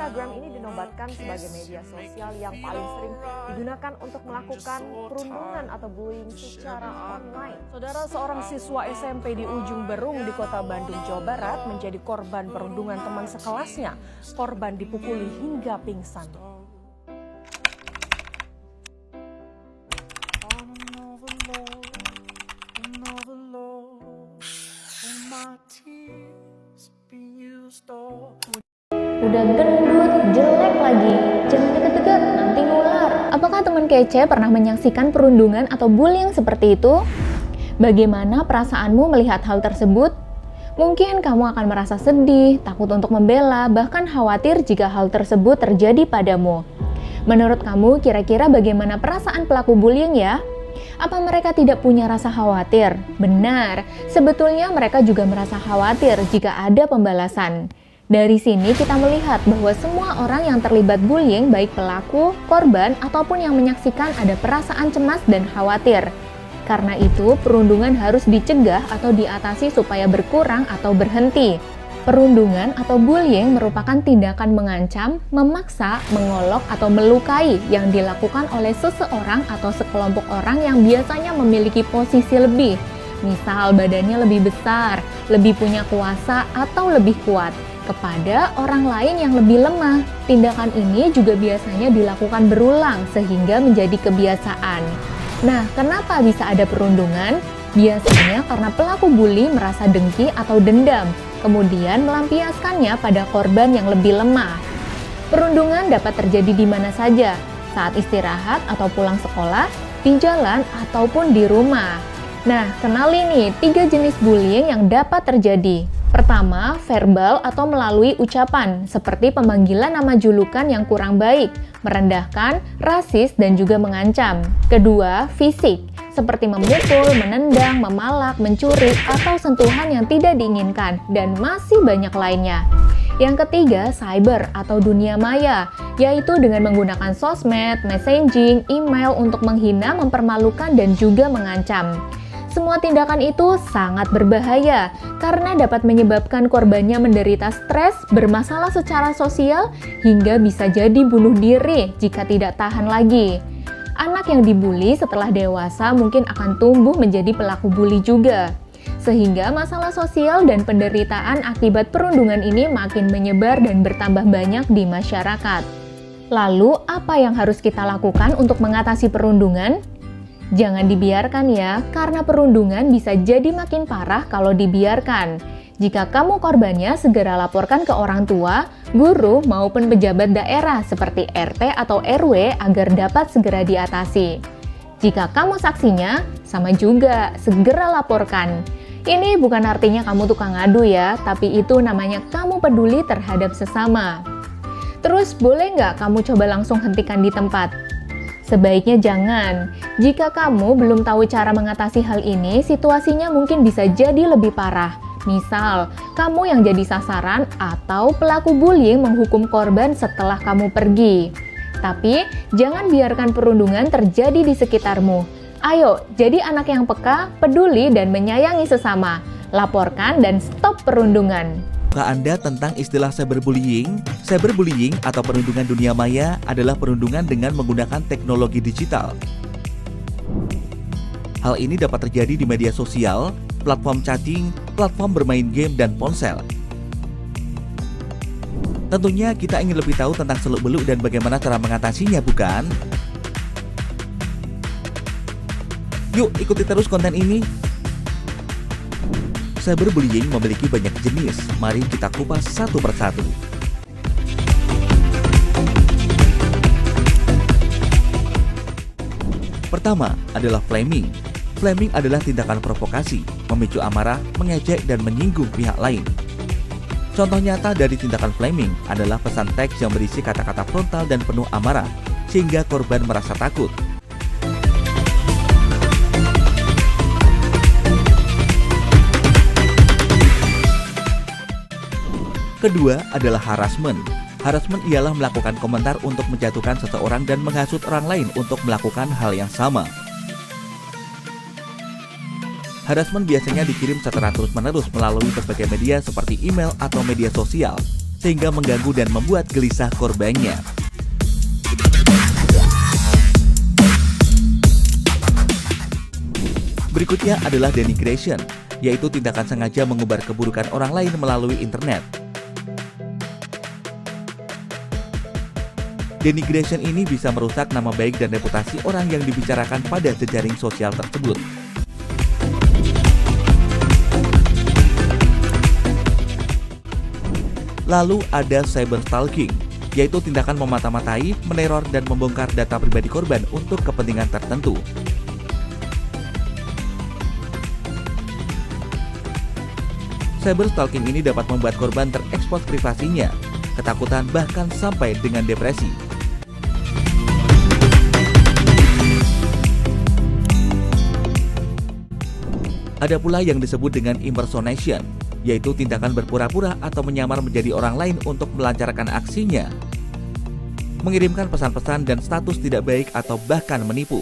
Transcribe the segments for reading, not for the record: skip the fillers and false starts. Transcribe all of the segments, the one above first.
Instagram ini dinobatkan sebagai media sosial yang paling sering digunakan untuk melakukan perundungan atau bullying secara online. Saudara, seorang siswa SMP di Ujung Berung di Kota Bandung, Jawa Barat menjadi korban perundungan teman sekelasnya. Korban dipukuli hingga pingsan. Udah gendut, jelek lagi, jangan deket-deket, nanti nular. Apakah teman kece pernah menyaksikan perundungan atau bullying seperti itu? Bagaimana perasaanmu melihat hal tersebut? Mungkin kamu akan merasa sedih, takut untuk membela, bahkan khawatir jika hal tersebut terjadi padamu. Menurut kamu, kira-kira bagaimana perasaan pelaku bullying ya? Apa mereka tidak punya rasa khawatir? Benar, sebetulnya mereka juga merasa khawatir jika ada pembalasan. Dari sini kita melihat bahwa semua orang yang terlibat bullying, baik pelaku, korban, ataupun yang menyaksikan ada perasaan cemas dan khawatir. Karena itu, perundungan harus dicegah atau diatasi supaya berkurang atau berhenti. Perundungan atau bullying merupakan tindakan mengancam, memaksa, mengolok, atau melukai yang dilakukan oleh seseorang atau sekelompok orang yang biasanya memiliki posisi lebih. Misal badannya lebih besar, lebih punya kuasa, atau lebih kuat kepada orang lain yang lebih lemah. Tindakan ini juga biasanya dilakukan berulang sehingga menjadi kebiasaan. Nah, kenapa bisa ada perundungan? Biasanya karena pelaku bully merasa dengki atau dendam, kemudian melampiaskannya pada korban yang lebih lemah. Perundungan dapat terjadi di mana saja, saat istirahat atau pulang sekolah, di jalan, ataupun di rumah. Nah, kenali nih 3 jenis bullying yang dapat terjadi. Pertama, verbal atau melalui ucapan, seperti pemanggilan nama julukan yang kurang baik, merendahkan, rasis, dan juga mengancam. Kedua, fisik, seperti memukul, menendang, memalak, mencuri, atau sentuhan yang tidak diinginkan, dan masih banyak lainnya. Yang ketiga, cyber atau dunia maya, yaitu dengan menggunakan sosmed, messaging, email untuk menghina, mempermalukan, dan juga mengancam. Semua tindakan itu sangat berbahaya karena dapat menyebabkan korbannya menderita stres, bermasalah secara sosial, hingga bisa jadi bunuh diri jika tidak tahan lagi. Anak yang dibully setelah dewasa mungkin akan tumbuh menjadi pelaku bully juga. Sehingga masalah sosial dan penderitaan akibat perundungan ini makin menyebar dan bertambah banyak di masyarakat. Lalu, apa yang harus kita lakukan untuk mengatasi perundungan? Jangan dibiarkan ya, karena perundungan bisa jadi makin parah kalau dibiarkan. Jika kamu korbannya, segera laporkan ke orang tua, guru, maupun pejabat daerah seperti RT atau RW agar dapat segera diatasi. Jika kamu saksinya, sama juga, segera laporkan. Ini bukan artinya kamu tukang ngadu ya, tapi itu namanya kamu peduli terhadap sesama. Terus boleh nggak kamu coba langsung hentikan di tempat? Sebaiknya jangan. Jika kamu belum tahu cara mengatasi hal ini, situasinya mungkin bisa jadi lebih parah. Misal, kamu yang jadi sasaran atau pelaku bullying menghukum korban setelah kamu pergi. Tapi, jangan biarkan perundungan terjadi di sekitarmu. Ayo, jadi anak yang peka, peduli, dan menyayangi sesama. Laporkan dan stop perundungan. Anda tentang istilah cyberbullying? Cyberbullying atau perundungan dunia maya adalah perundungan dengan menggunakan teknologi digital. Hal ini dapat terjadi di media sosial, platform chatting, platform bermain game, dan ponsel. Tentunya kita ingin lebih tahu tentang seluk-beluk dan bagaimana cara mengatasinya, bukan? Yuk, ikuti terus konten ini. Cyberbullying memiliki banyak jenis, mari kita kupas satu persatu. Pertama adalah flaming. Flaming adalah tindakan provokasi, memicu amarah, mengejek, dan menyinggung pihak lain. Contoh nyata dari tindakan flaming adalah pesan teks yang berisi kata-kata frontal dan penuh amarah, sehingga korban merasa takut. Kedua adalah harassment. Harassment ialah melakukan komentar untuk menjatuhkan seseorang dan menghasut orang lain untuk melakukan hal yang sama. Harassment biasanya dikirim secara terus-menerus melalui berbagai media seperti email atau media sosial. sehingga mengganggu dan membuat gelisah korbannya. Berikutnya adalah denigration, yaitu tindakan sengaja mengubar keburukan orang lain melalui internet. Denigration ini bisa merusak nama baik dan reputasi orang yang dibicarakan pada jejaring sosial tersebut. Lalu ada cyberstalking, yaitu tindakan memata-matai, meneror, dan membongkar data pribadi korban untuk kepentingan tertentu. Cyberstalking ini dapat membuat korban terekspos privasinya, ketakutan, bahkan sampai dengan depresi. Ada pula yang disebut dengan impersonation, yaitu tindakan berpura-pura atau menyamar menjadi orang lain untuk melancarkan aksinya, mengirimkan pesan-pesan dan status tidak baik atau bahkan menipu.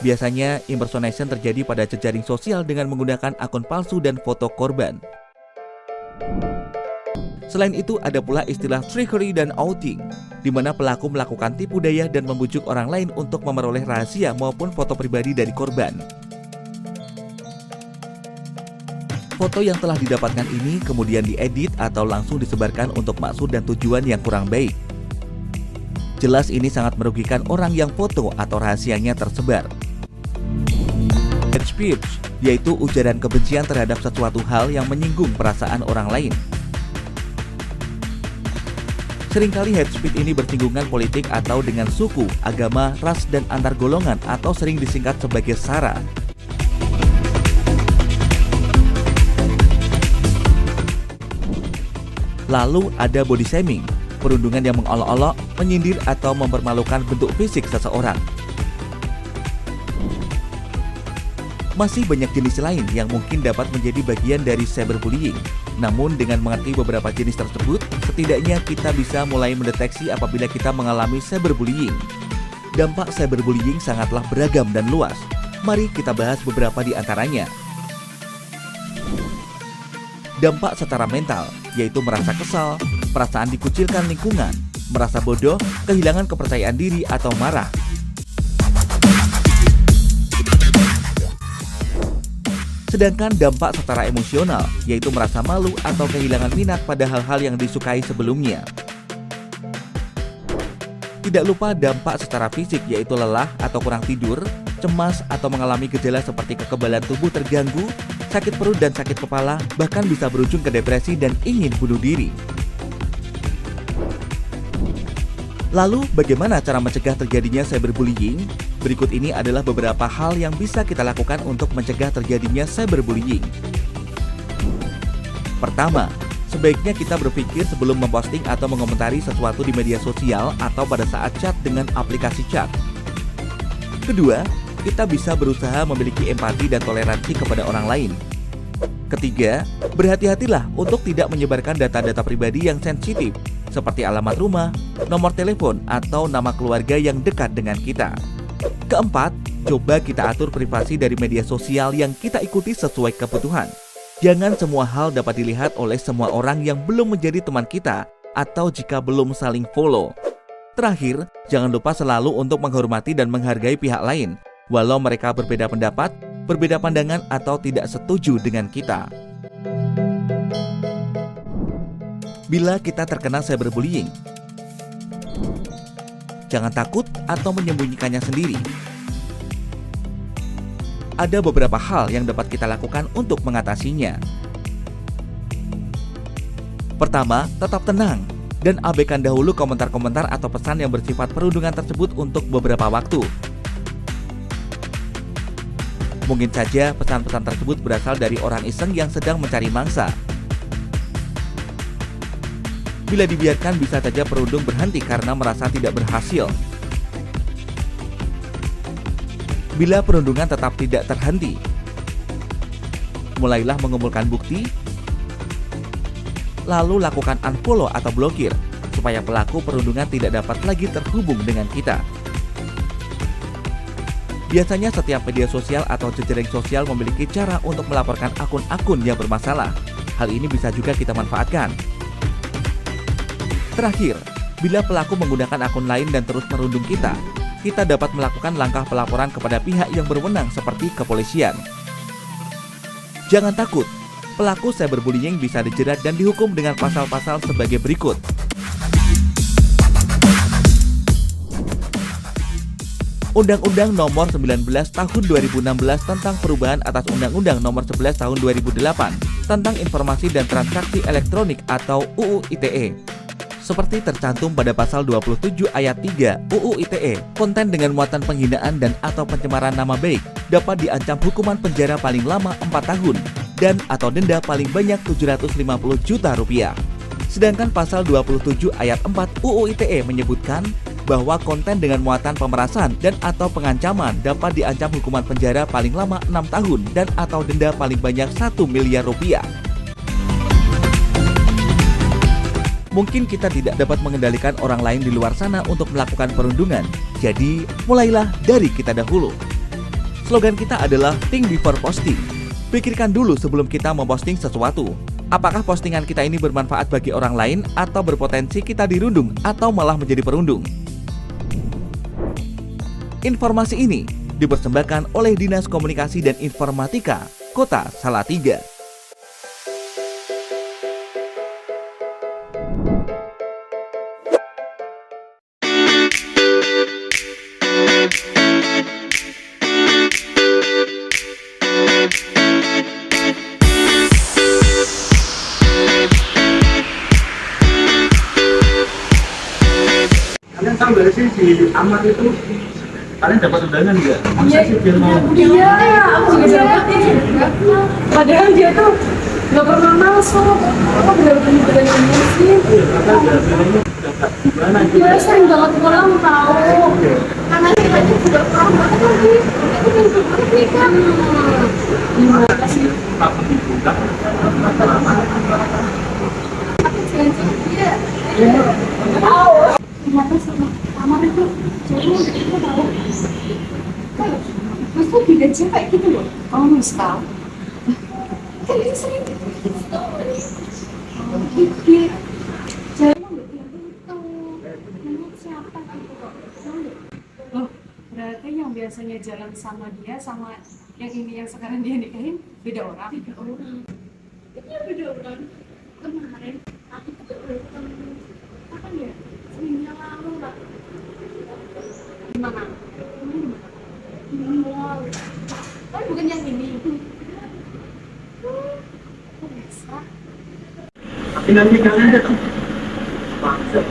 Biasanya, impersonation terjadi pada jejaring sosial dengan menggunakan akun palsu dan foto korban. Selain itu, ada pula istilah trickery dan outing, di mana pelaku melakukan tipu daya dan membujuk orang lain untuk memperoleh rahasia maupun foto pribadi dari korban. Foto yang telah didapatkan ini kemudian diedit atau langsung disebarkan untuk maksud dan tujuan yang kurang baik. Jelas ini sangat merugikan orang yang foto atau rahasianya tersebar. Hate speech, yaitu ujaran kebencian terhadap sesuatu hal yang menyinggung perasaan orang lain. Seringkali hate speech ini bersinggungan politik atau dengan suku, agama, ras, dan antar golongan atau sering disingkat sebagai SARA. Lalu ada body shaming, perundungan yang mengolok-olok, menyindir atau mempermalukan bentuk fisik seseorang. Masih banyak jenis lain yang mungkin dapat menjadi bagian dari cyberbullying. Namun dengan mengerti beberapa jenis tersebut, setidaknya kita bisa mulai mendeteksi apabila kita mengalami cyberbullying. Dampak cyberbullying sangatlah beragam dan luas. Mari kita bahas beberapa di antaranya. Dampak secara mental, yaitu merasa kesal, perasaan dikucilkan lingkungan, merasa bodoh, kehilangan kepercayaan diri atau marah. Sedangkan dampak secara emosional, yaitu merasa malu atau kehilangan minat pada hal-hal yang disukai sebelumnya. Tidak lupa dampak secara fisik, yaitu lelah atau kurang tidur, cemas atau mengalami gejala seperti kekebalan tubuh terganggu, sakit perut dan sakit kepala, bahkan bisa berujung ke depresi dan ingin bunuh diri. Lalu, bagaimana cara mencegah terjadinya cyberbullying? Berikut ini adalah beberapa hal yang bisa kita lakukan untuk mencegah terjadinya cyberbullying. Pertama, sebaiknya kita berpikir sebelum memposting atau mengomentari sesuatu di media sosial atau pada saat chat dengan aplikasi chat. Kedua, kita bisa berusaha memiliki empati dan toleransi kepada orang lain. Ketiga, berhati-hatilah untuk tidak menyebarkan data-data pribadi yang sensitif, seperti alamat rumah, nomor telepon, atau nama keluarga yang dekat dengan kita. Keempat, coba kita atur privasi dari media sosial yang kita ikuti sesuai kebutuhan. Jangan semua hal dapat dilihat oleh semua orang yang belum menjadi teman kita atau jika belum saling follow. Terakhir, jangan lupa selalu untuk menghormati dan menghargai pihak lain, walau mereka berbeda pendapat, berbeda pandangan, atau tidak setuju dengan kita. Bila kita terkena cyberbullying, jangan takut atau menyembunyikannya sendiri. Ada beberapa hal yang dapat kita lakukan untuk mengatasinya. Pertama, tetap tenang dan abaikan dahulu komentar-komentar atau pesan yang bersifat perundungan tersebut untuk beberapa waktu. Mungkin saja pesan-pesan tersebut berasal dari orang iseng yang sedang mencari mangsa. Bila dibiarkan, bisa saja perundung berhenti karena merasa tidak berhasil. Bila perundungan tetap tidak terhenti, mulailah mengumpulkan bukti, lalu lakukan unfollow atau blokir, supaya pelaku perundungan tidak dapat lagi terhubung dengan kita. Biasanya setiap media sosial atau jejaring sosial memiliki cara untuk melaporkan akun-akun yang bermasalah. Hal ini bisa juga kita manfaatkan. Terakhir, bila pelaku menggunakan akun lain dan terus merundung kita dapat melakukan langkah pelaporan kepada pihak yang berwenang seperti kepolisian. Jangan takut, pelaku cyberbullying bisa dijerat dan dihukum dengan pasal-pasal sebagai berikut. Undang-Undang Nomor 19 Tahun 2016 tentang perubahan atas Undang-Undang Nomor 11 Tahun 2008 tentang Informasi dan Transaksi Elektronik atau UU ITE. Seperti tercantum pada pasal 27 ayat 3 UU ITE, konten dengan muatan penghinaan dan atau pencemaran nama baik dapat diancam hukuman penjara paling lama 4 tahun dan atau denda paling banyak 750 juta rupiah. Sedangkan pasal 27 ayat 4 UU ITE menyebutkan bahwa konten dengan muatan pemerasan dan atau pengancaman dapat diancam hukuman penjara paling lama 6 tahun dan atau denda paling banyak 1 miliar rupiah. Mungkin kita tidak dapat mengendalikan orang lain di luar sana untuk melakukan perundungan, jadi mulailah dari kita dahulu. Slogan kita adalah think before posting. Pikirkan dulu sebelum kita memposting sesuatu. Apakah postingan kita ini bermanfaat bagi orang lain atau berpotensi kita dirundung atau malah menjadi perundung? Informasi ini dipersembahkan oleh Dinas Komunikasi dan Informatika Kota Salatiga. Kalian tahu gak sih si Amar itu, kalian dapat undangan nggak? Masa sih dia mau? Iya, aku juga dapat ini. Padahal dia tuh nggak pernah masuk. Aku benar-benar emosi. Gimana gitu? Dia sering banget pulang tahu. Karena kita itu juga pernah banget lagi. Itu kan banget nih kan. Gimana sih? Pak dibuka. Aku janji dia. Tahu. Ternyata sama Amar itu ceweknya itu tahu. Mas tuh beda cewek gitu loh. Oh, Mas tahu. Kan dia sering gitu. Gigi. Ceweknya nggak kayak gitu. Namanya siapa gitu kok. Loh, berarti yang biasanya jalan sama dia sama yang ini yang sekarang dia nikahin beda orang. Beda orang. Iya beda orang. Kemarin aku juga baru ketemu. Kapan ya? Seminggu yang lalu lah. Gimana? Ini mall. Tapi bukan yang ini. Kok bisa? Tapi nanti kalian datang. Masa?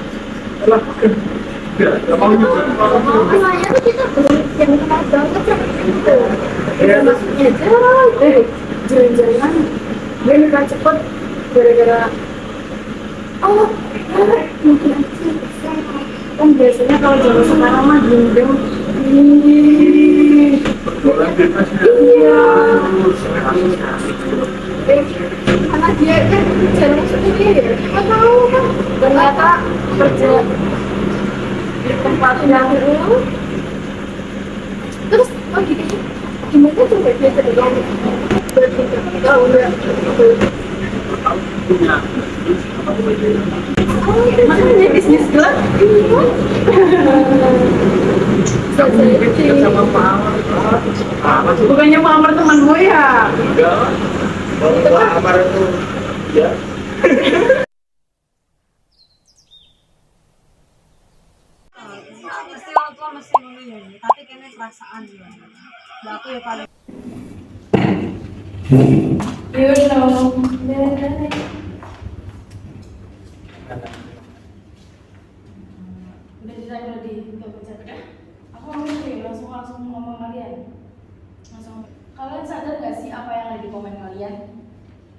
Lah, nggak mau juga. Makanya tuh kita belum yang kenal banget seperti itu. Kita masuknya jarang. Jalan-jalan. Gue nikah cepet gara-gara mungkin aja bisa. Kan biasanya kalau zaman sekarang mah diem-diem. Iya. Karena dia kan jarang masuk kuliah ya. Kita tahu kan. Ternyata kerja di tempat yang terus gitu gimana tuh dia tergolong bertiga udah makanya bisnis gelap Sama Pak Amar. bukannya Pak Amar teman gue ya Pak Amar itu ya. Mesti waktu mesti ngono ya, tapi kene perasaan ya. Lah aku ya paling udah ditanya di chat ya aku langsung ngomong kalian langsung kalian sadar gak sih apa yang ada di komen kalian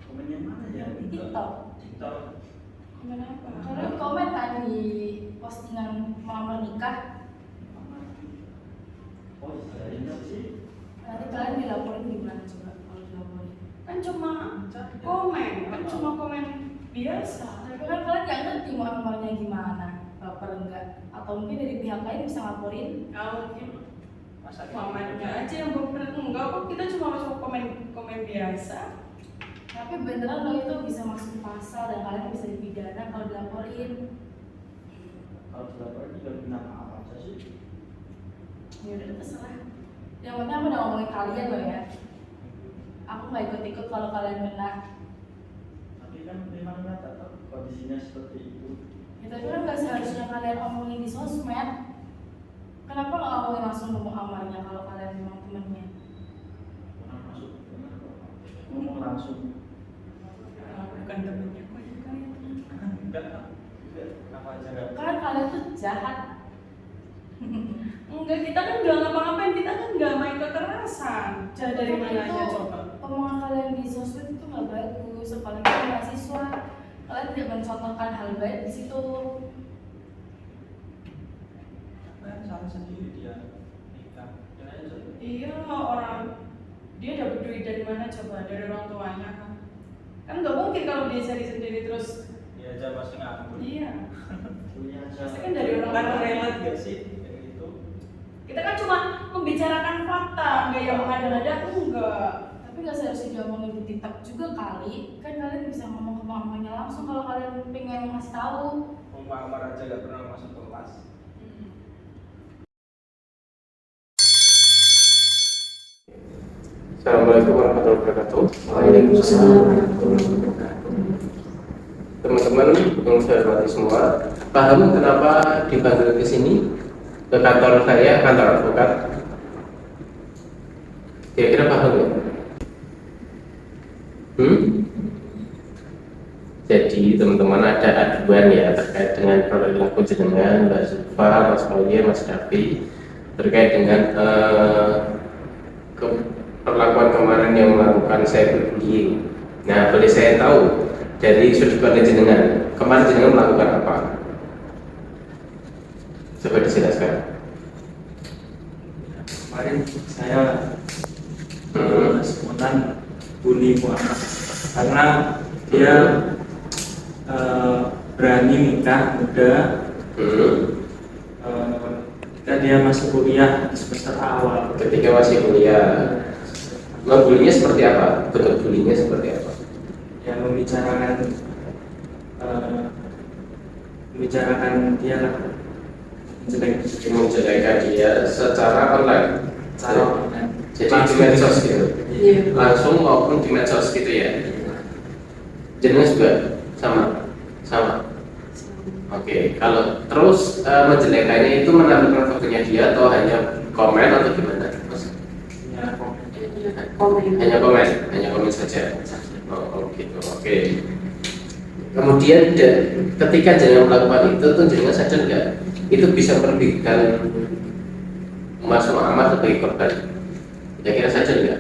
Komen yang mana ya? di TikTok komen apa kalian komen kan di postingan melamar nikah Oh, iya sih. nanti kalian dilaporin gimana coba kalau dilaporin kan cuma komen biasa tapi kan kalian nggak ngerti mau amalnya gimana baper enggak atau mungkin dari pihak lain bisa laporin mungkin komennya aja yang bener enggak kok kita cuma masuk komen biasa tapi beneran lo itu bisa masuk pasal dan kalian bisa dipidana kalau dilaporin udah minta maaf aja sih. Ya udah terserah. Yang penting aku udah ngomongin kalian loh ya. Aku nggak ikut-ikut kalau kalian kena. Tapi kan memang tetap kondisinya seperti itu. Ya, tapi kan nggak seharusnya kalian omongin di sosmed. Kenapa nggak ngomongin langsung ngomong amarnya kalau kalian memang temennya? Orang masuk ngomong langsung. Bukan temennya kok ya kalian. Enggak, apa aja enggak. Kan kalian tuh jahat. Enggak, kita kan nggak ngapa-ngapain, kita kan nggak main kekerasan. Jadi dari mana aja coba? Omongan kalian di sosmed itu nggak bagus, apalagi mahasiswa. Kalian tidak mencontohkan hal baik di situ. Kan salah sendiri dia nikah. Dan aja. Iya, orang dia dapat duit dari mana coba? Dari orang tuanya kan? Kan nggak mungkin kalau dia cari sendiri terus. Dia aja pasti nganggur. Iya. Punya aja. Pasti kan dari orang Kan tua. relate gak sih kayak gitu? Kita kan cuma membicarakan fakta, nggak yang mengada-ngada enggak. Tapi nggak seharusnya diomongin di TikTok juga kali. Kan kalian bisa ngomong ke mamanya langsung kalau kalian pengen ngasih tahu. Amar aja gak pernah masuk kelas. Assalamualaikum warahmatullahi wabarakatuh. Waalaikumsalam warahmatullahi wabarakatuh. Teman-teman yang saya hormati semua, paham kenapa dipanggil ke sini, ke kantor saya, kantor advokat? Kira-kira paham ya? Jadi teman-teman ada aduan ya terkait dengan perilaku jenengan, Mbak Zulfa, Mas Mauye, Mas Davi, terkait dengan perlakuan kemarin yang melakukan cyberbullying. Nah, boleh saya tahu dari sudut pandang jenengan, kemarin jenengan melakukan apa? Coba dijelaskan. Kemarin saya spontan bully Muhammad karena dia berani nikah muda ketika dia masih kuliah di semester awal. Ketika masih kuliah, bulinya seperti apa? Bentuk bulinya seperti apa? Yang membicarakan dia lah, Menjelekan dia secara online. Jadi di medsos gitu. Iya. Langsung maupun di medsos gitu ya. Jenengan juga sama. Oke, kalau terus menjelekannya itu menampilkan fotonya dia atau hanya komen atau gimana? Ya, komen. Hanya komen saja. Oh gitu. Oke. Kemudian ketika jenengan melakukan itu, tuh jenengan sadar nggak? Itu bisa merugikan Mas Muhammad sebagai korban. Kira-kira sadar nggak?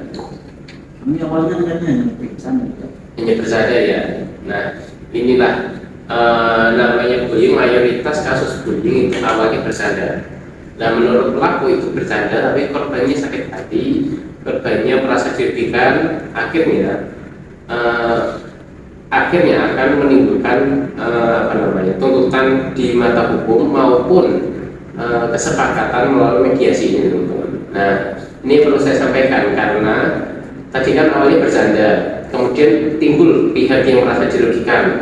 Kami awalnya hanya bercanda. Hanya bercanda ya. Nah, inilah namanya bullying. Mayoritas kasus bullying itu awalnya bercanda. Nah, menurut pelaku itu bercanda, tapi korbannya sakit hati, korbannya merasa dirugikan, akhirnya akan menimbulkan tuntutan di mata hukum maupun kesepakatan melalui mediasi ini, teman-teman. Nah, ini perlu saya sampaikan karena tadi kan awalnya bercanda, kemudian timbul pihak yang merasa dirugikan,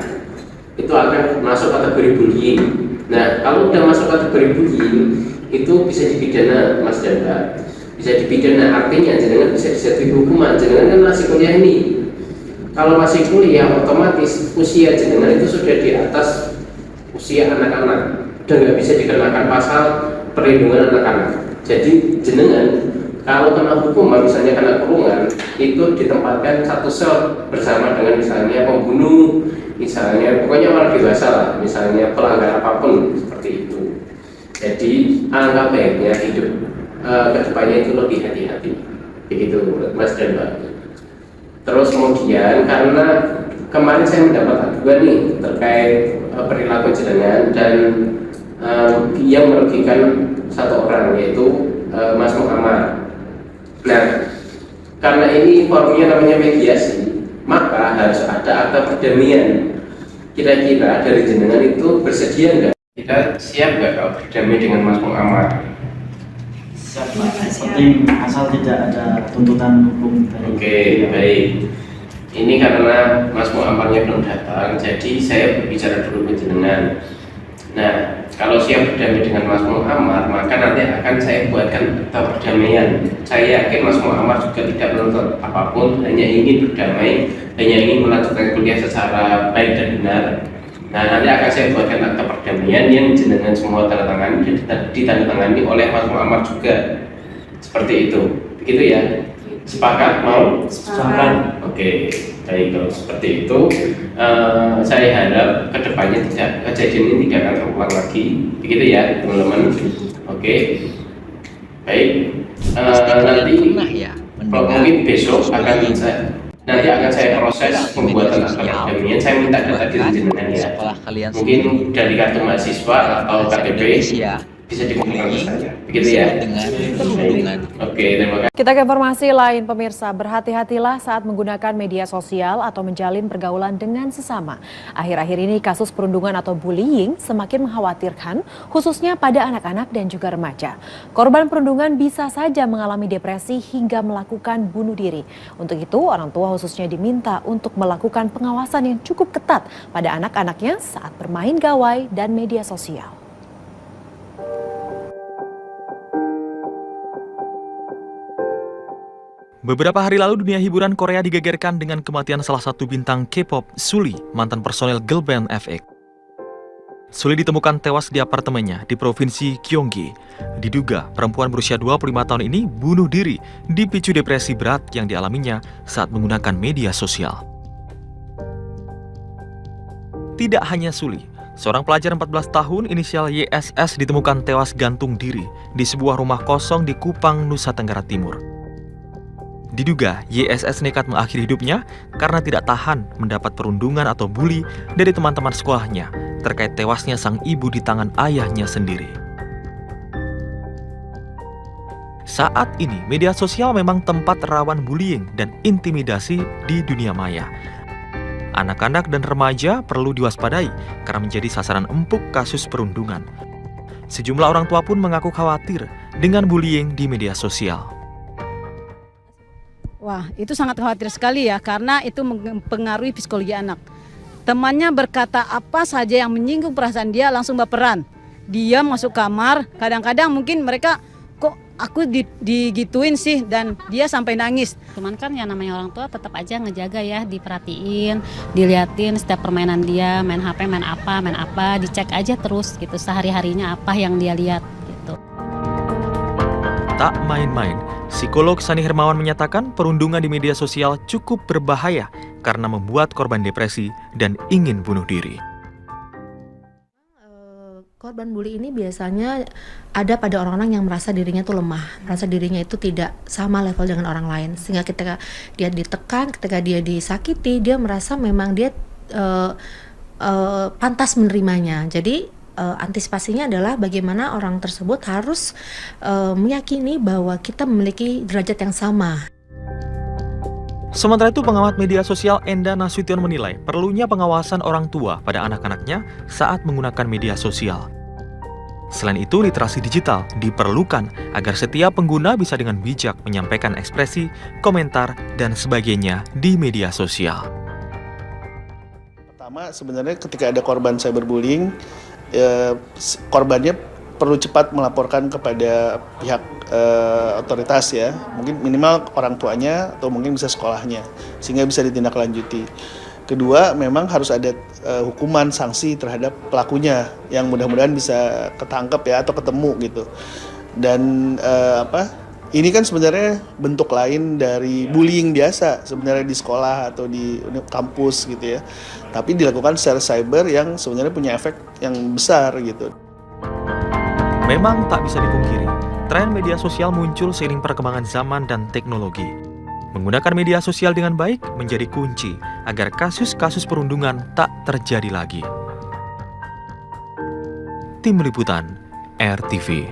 itu akan masuk kategori bullying. Nah, kalau udah masuk kategori bullying, itu bisa dipidana, Mas Janda. Bisa dipidana, artinya jenengan bisa dijatuhi hukuman. Jenengan kan masih kuliah ini. Kalau masih kuliah, otomatis usia jenengan itu sudah di atas usia anak-anak, dan nggak bisa dikenakan pasal perlindungan anak-anak. Jadi jenengan kalau kena hukuman, misalnya kena kurungan, itu ditempatkan satu sel bersama dengan misalnya pembunuh, misalnya pokoknya orang dewasa lah, misalnya pelanggar apapun seperti itu. Jadi alangkah baiknya hidup kedepannya itu lebih hati-hati, begitu Mas dan Mbak. Terus kemudian karena kemarin saya mendapat aduan nih terkait perilaku jenengan dan yang merugikan satu orang yaitu Mas Muhammad. Nah, karena ini formnya namanya mediasi, maka harus ada akta perdamaian. Kira-kira dari jenengan itu bersedia nggak? Kita siap nggak kalau berdamai dengan Mas Muhammad? Siap, Pak. Penting asal tidak ada tuntutan hukum dari. Oke, baik. Ini karena Mas Muhammadnya belum datang, jadi saya berbicara dulu dengan jenengan. Nah, kalau siap berdamai dengan Mas Muhammad, maka nanti akan saya buatkan akta perdamaian. Saya yakin Mas Muhammad juga tidak menuntut apapun, hanya ingin berdamai, hanya ingin melanjutkan kuliah secara baik dan benar. Nah, nanti akan saya buatkan akta perdamaian yang jenengan semua tanda tangani dan ditandatangani oleh Mas Muhammad juga. Seperti itu. Begitu ya? Sepakat? Mau? Sepakat. Oke, baik, kalau seperti itu saya harap kedepannya kejadian ini tidak akan terulang lagi. Begitu ya teman-teman. Oke, baik. Nanti kalau mungkin besok akan saya proses pembuatan akta perdamaian. Saya minta data diri jenengan ya. Mungkin dari kartu mahasiswa atau KTP bisa dikumpulkan ke saya. Begitu ya. Oke, terima kasih. Kita ke informasi lain, pemirsa. Berhati-hatilah saat menggunakan media sosial atau menjalin pergaulan dengan sesama. Akhir-akhir ini kasus perundungan atau bullying semakin mengkhawatirkan, khususnya pada anak-anak dan juga remaja. Korban perundungan bisa saja mengalami depresi hingga melakukan bunuh diri. Untuk itu, orang tua khususnya diminta untuk melakukan pengawasan yang cukup ketat pada anak-anaknya saat bermain gawai dan media sosial. Beberapa hari lalu dunia hiburan Korea digegerkan dengan kematian salah satu bintang K-pop, Sulli, mantan personel girl band FX. Sulli ditemukan tewas di apartemennya di provinsi Gyeonggi. Diduga perempuan berusia 25 tahun ini bunuh diri dipicu depresi berat yang dialaminya saat menggunakan media sosial. Tidak hanya Sulli, seorang pelajar 14 tahun inisial YSS ditemukan tewas gantung diri di sebuah rumah kosong di Kupang, Nusa Tenggara Timur. Diduga, YSS nekat mengakhiri hidupnya karena tidak tahan mendapat perundungan atau bully dari teman-teman sekolahnya terkait tewasnya sang ibu di tangan ayahnya sendiri. Saat ini, media sosial memang tempat rawan bullying dan intimidasi di dunia maya. Anak-anak dan remaja perlu diwaspadai karena menjadi sasaran empuk kasus perundungan. Sejumlah orang tua pun mengaku khawatir dengan bullying di media sosial. Wah, itu sangat khawatir sekali ya, karena itu mempengaruhi psikologi anak. Temannya berkata apa saja yang menyinggung perasaan dia langsung baperan. Dia masuk kamar, kadang-kadang mungkin mereka, kok aku digituin sih, dan dia sampai nangis. Cuman kan yang namanya orang tua tetap aja ngejaga ya, diperhatiin, diliatin setiap permainan dia, main HP, main apa, dicek aja terus gitu, sehari-harinya apa yang dia lihat gitu. Tak main-main, psikolog Sani Hermawan menyatakan perundungan di media sosial cukup berbahaya karena membuat korban depresi dan ingin bunuh diri. Korban bully ini biasanya ada pada orang-orang yang merasa dirinya tuh lemah, merasa dirinya itu tidak sama level dengan orang lain, sehingga ketika dia ditekan, ketika dia disakiti, dia merasa memang dia pantas menerimanya. Jadi antisipasinya adalah bagaimana orang tersebut harus meyakini bahwa kita memiliki derajat yang sama. Sementara itu, pengamat media sosial Enda Nasution menilai perlunya pengawasan orang tua pada anak-anaknya saat menggunakan media sosial. Selain itu, literasi digital diperlukan agar setiap pengguna bisa dengan bijak menyampaikan ekspresi, komentar, dan sebagainya di media sosial. Pertama, sebenarnya ketika ada korban cyberbullying, korbannya perlu cepat melaporkan kepada pihak otoritas ya, mungkin minimal orang tuanya atau mungkin bisa sekolahnya, sehingga bisa ditindaklanjuti. Kedua, memang harus ada hukuman sanksi terhadap pelakunya yang mudah-mudahan bisa ketangkep ya atau ketemu gitu. Dan ini kan sebenarnya bentuk lain dari bullying biasa sebenarnya di sekolah atau di kampus gitu ya. Tapi dilakukan secara cyber yang sebenarnya punya efek yang besar gitu. Memang tak bisa dipungkiri, tren media sosial muncul seiring perkembangan zaman dan teknologi. Menggunakan media sosial dengan baik menjadi kunci agar kasus-kasus perundungan tak terjadi lagi. Tim Liputan, RTV.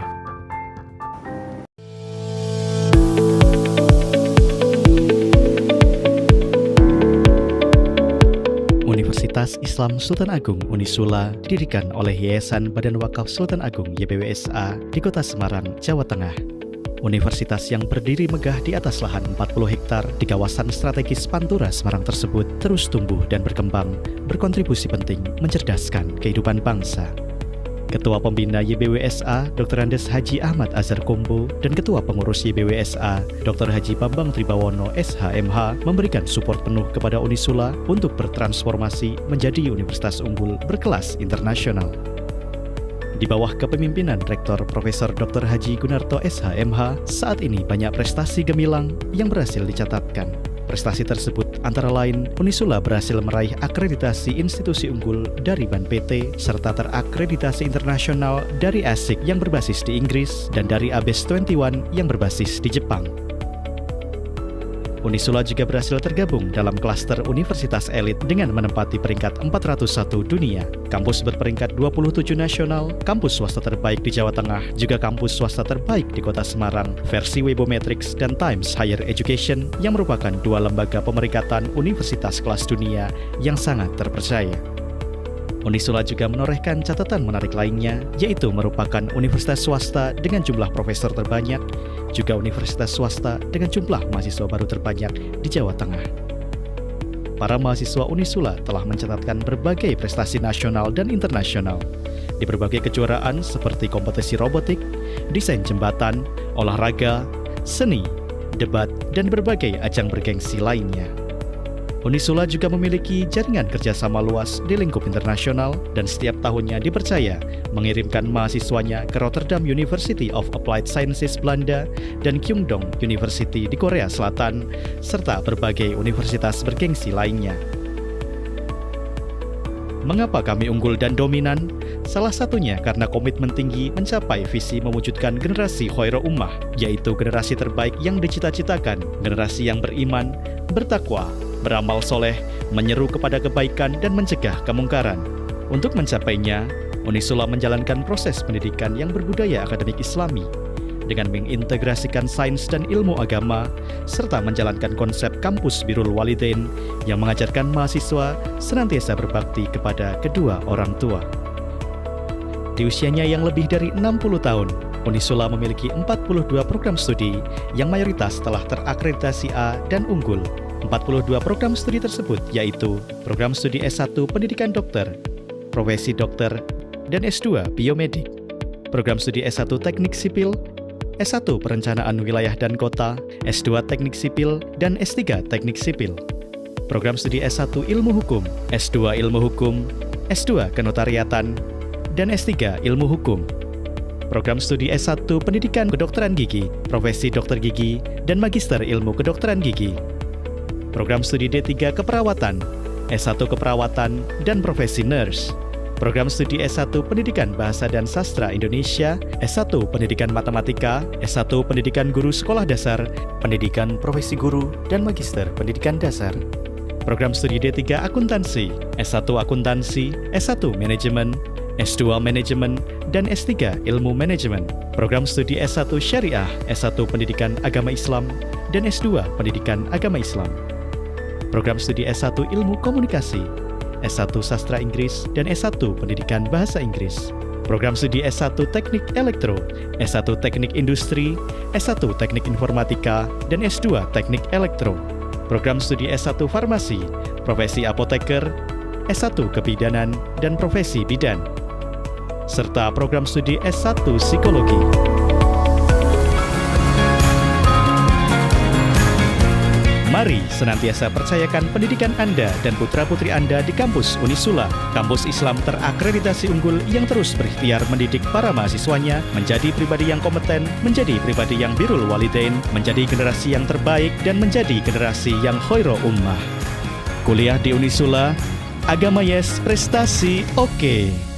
Universitas Islam Sultan Agung Unisula didirikan oleh Yayasan Badan Wakaf Sultan Agung YBWSA di Kota Semarang, Jawa Tengah. Universitas yang berdiri megah di atas lahan 40 hektar di kawasan strategis Pantura Semarang tersebut terus tumbuh dan berkembang, berkontribusi penting mencerdaskan kehidupan bangsa. Ketua Pembina YBWSA Dr. Andes Haji Ahmad Azhar Kombo dan Ketua Pengurus YBWSA Dr. Haji Bambang Tribawono SHMH memberikan support penuh kepada Unisula untuk bertransformasi menjadi universitas unggul berkelas internasional. Di bawah kepemimpinan Rektor Profesor Dr. Haji Gunarto SHMH, saat ini banyak prestasi gemilang yang berhasil dicatatkan. Prestasi tersebut antara lain Unisula berhasil meraih akreditasi institusi unggul dari BAN PT serta terakreditasi internasional dari ASIC yang berbasis di Inggris dan dari ABES 21 yang berbasis di Jepang. Unisula juga berhasil tergabung dalam klaster universitas elit dengan menempati peringkat 401 dunia. Kampus berperingkat 27 nasional, kampus swasta terbaik di Jawa Tengah, juga kampus swasta terbaik di Kota Semarang, versi Webometrics dan Times Higher Education yang merupakan dua lembaga pemeringkatan universitas kelas dunia yang sangat terpercaya. Unisula juga menorehkan catatan menarik lainnya, yaitu merupakan universitas swasta dengan jumlah profesor terbanyak, juga universitas swasta dengan jumlah mahasiswa baru terbanyak di Jawa Tengah. Para mahasiswa Unisula telah mencatatkan berbagai prestasi nasional dan internasional di berbagai kejuaraan seperti kompetisi robotik, desain jembatan, olahraga, seni, debat, dan berbagai ajang bergengsi lainnya. Unisula juga memiliki jaringan kerjasama luas di lingkup internasional dan setiap tahunnya dipercaya mengirimkan mahasiswanya ke Rotterdam University of Applied Sciences Belanda dan Kyungdong University di Korea Selatan, serta berbagai universitas bergengsi lainnya. Mengapa kami unggul dan dominan? Salah satunya karena komitmen tinggi mencapai visi mewujudkan generasi Khairul Ummah, yaitu generasi terbaik yang dicita-citakan, generasi yang beriman, bertakwa, beramal soleh, menyeru kepada kebaikan dan mencegah kemungkaran. Untuk mencapainya, Unisula menjalankan proses pendidikan yang berbudaya akademik Islami dengan mengintegrasikan sains dan ilmu agama serta menjalankan konsep kampus Birrul Walidain yang mengajarkan mahasiswa senantiasa berbakti kepada kedua orang tua. Di usianya yang lebih dari 60 tahun, Unisula memiliki 42 program studi yang mayoritas telah terakreditasi A dan unggul. 42 program studi tersebut yaitu program studi S1 Pendidikan Dokter, Profesi Dokter, dan S2 Biomedik, program studi S1 Teknik Sipil, S1 Perencanaan Wilayah dan Kota, S2 Teknik Sipil, dan S3 Teknik Sipil, program studi S1 Ilmu Hukum, S2 Ilmu Hukum, S2 Kenotariatan, dan S3 Ilmu Hukum, program studi S1 Pendidikan Kedokteran Gigi, Profesi Dokter Gigi, dan Magister Ilmu Kedokteran Gigi, program studi D3 Keperawatan, S1 Keperawatan, dan Profesi Nurse, program studi S1 Pendidikan Bahasa dan Sastra Indonesia, S1 Pendidikan Matematika, S1 Pendidikan Guru Sekolah Dasar, Pendidikan Profesi Guru, dan Magister Pendidikan Dasar, program studi D3 Akuntansi, S1 Akuntansi, S1 Manajemen, S2 Manajemen, dan S3 Ilmu Manajemen, program studi S1 Syariah, S1 Pendidikan Agama Islam, dan S2 Pendidikan Agama Islam, program studi S1 Ilmu Komunikasi, S1 Sastra Inggris, dan S1 Pendidikan Bahasa Inggris, program studi S1 Teknik Elektro, S1 Teknik Industri, S1 Teknik Informatika, dan S2 Teknik Elektro, program studi S1 Farmasi, Profesi Apoteker, S1 Kebidanan, dan Profesi Bidan, serta program studi S1 Psikologi. Mari senantiasa percayakan pendidikan Anda dan putra-putri Anda di kampus Unisula, kampus Islam terakreditasi unggul yang terus berikhtiar mendidik para mahasiswanya menjadi pribadi yang kompeten, menjadi pribadi yang birrul walidain, menjadi generasi yang terbaik, dan menjadi generasi yang khairul ummah. Kuliah di Unisula, agama yes, prestasi oke.